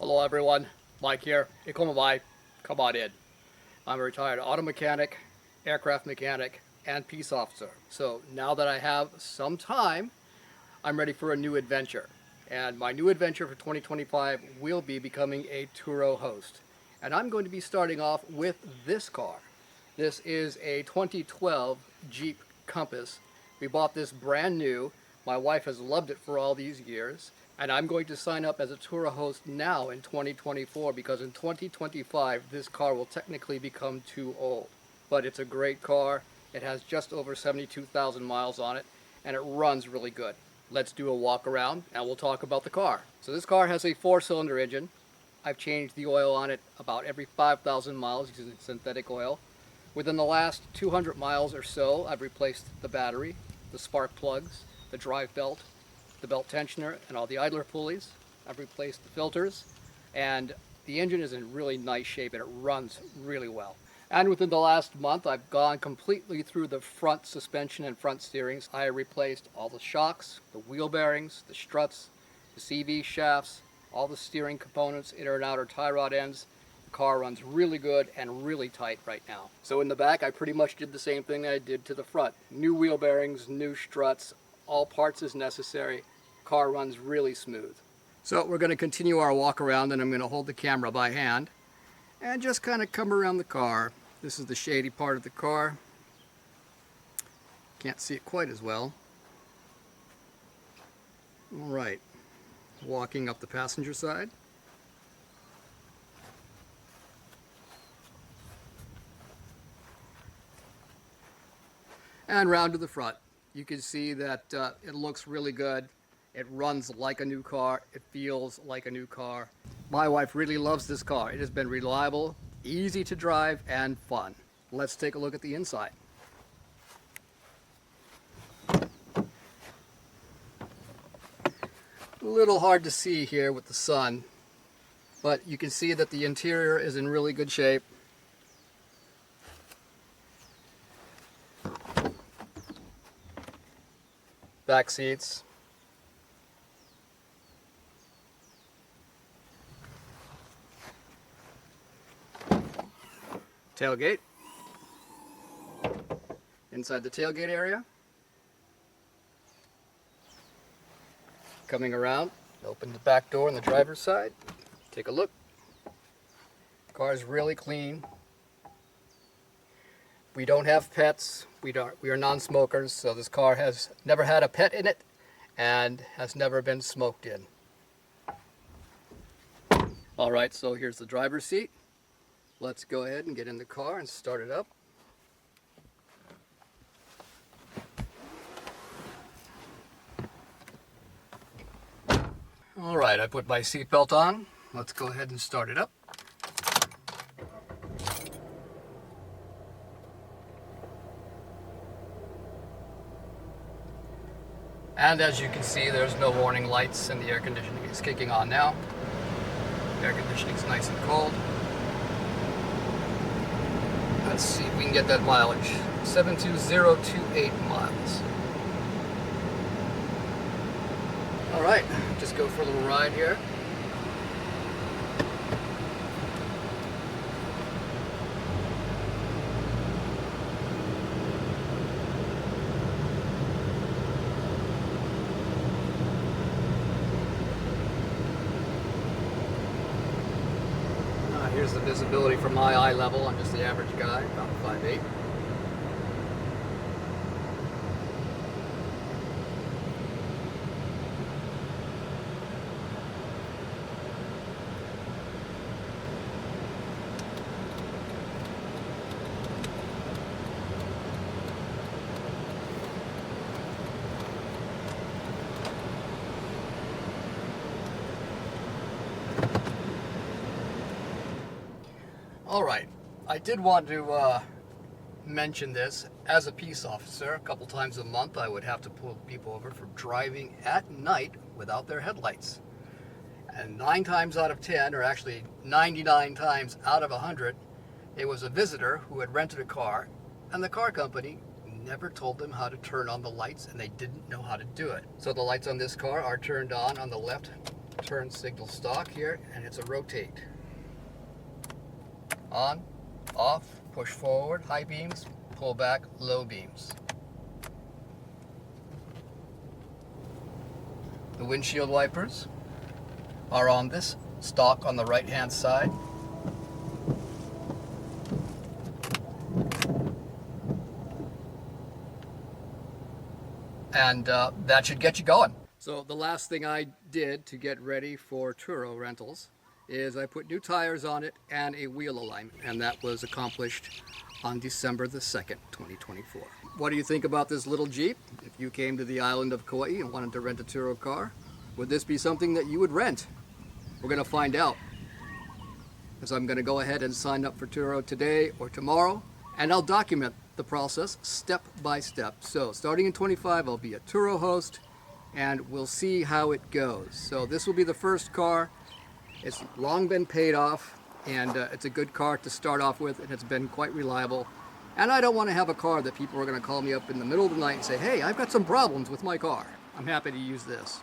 Hello everyone, Mike here. Ikomabai, come on in. I'm a retired auto mechanic, aircraft mechanic, and peace officer. So now that I have some time, I'm ready for a new adventure. And my new adventure for 2025 will be becoming a Turo host. And I'm going to be starting off with this car. This is a 2012 Jeep Compass. We bought this brand new. My wife has loved it for all these years. And I'm going to sign up as a Turo host now in 2024 because in 2025 this car will technically become too old. But it's a great car. It has just over 72,000 miles on it and it runs really good. Let's do a walk around and we'll talk about the car. So this car has a 4-cylinder engine. I've changed the oil on it about every 5,000 miles using synthetic oil. Within the last 200 miles or so, I've replaced the battery, the spark plugs, the drive belt, the belt tensioner, and all the idler pulleys. I've replaced the filters, and the engine is in really nice shape and it runs really well. And within the last month, I've gone completely through the front suspension and front steerings. I replaced all the shocks, the wheel bearings, the struts, the CV shafts, all the steering components, inner and outer tie rod ends. The car runs really good and really tight right now. So in the back, I pretty much did the same thing I did to the front. New wheel bearings, new struts, all parts as necessary. Car runs really smooth. So we're going to continue our walk around and I'm going to hold the camera by hand and just kind of come around the car. This is the shady part of the car. Can't see it quite as well. All right, walking up the passenger side. And round to the front. You can see that it looks really good. It runs like a new car. It feels like a new car. My wife really loves this car. It has been reliable, easy to drive, and fun. Let's take a look at the inside. A little hard to see here with the sun, but you can see that the interior is in really good shape. Back seats. Tailgate. Inside the tailgate area. Coming around, open the back door on the driver's side. Take a look. The car is really clean. We don't have pets. We are non-smokers, so this car has never had a pet in it and has never been smoked in. All right, so here's the driver's seat. Let's go ahead and get in the car and start it up. All right, I put my seatbelt on. Let's go ahead and start it up. And as you can see, there's no warning lights and the air conditioning is kicking on now. The air conditioning is nice and cold. Let's see if we can get that mileage. 72028 miles. All right, just go for a little ride here. Here's the visibility from my eye level. I'm just the average guy, about 5'8". All right, I did want to mention this. As a peace officer, a couple times a month I would have to pull people over for driving at night without their headlights. And 9 times out of 10, or actually 99 times out of 100, it was a visitor who had rented a car and the car company never told them how to turn on the lights and they didn't know how to do it. So the lights on this car are turned on the left turn signal stock here, and it's a rotate. On, off, push forward, high beams, pull back, low beams. The windshield wipers are on this stalk on the right hand side. And that should get you going. So the last thing I did to get ready for Turo rentals is I put new tires on it and a wheel alignment, and that was accomplished on December the 2nd, 2024. What do you think about this little Jeep? If you came to the island of Kauai and wanted to rent a Turo car, would this be something that you would rent? We're going to find out. So I'm going to go ahead and sign up for Turo today or tomorrow, and I'll document the process step by step. So starting in 25, I'll be a Turo host, and we'll see how it goes. So this will be the first car. It's long been paid off, and it's a good car to start off with, and it's been quite reliable. And I don't want to have a car that people are going to call me up in the middle of the night and say, hey, I've got some problems with my car. I'm happy to use this.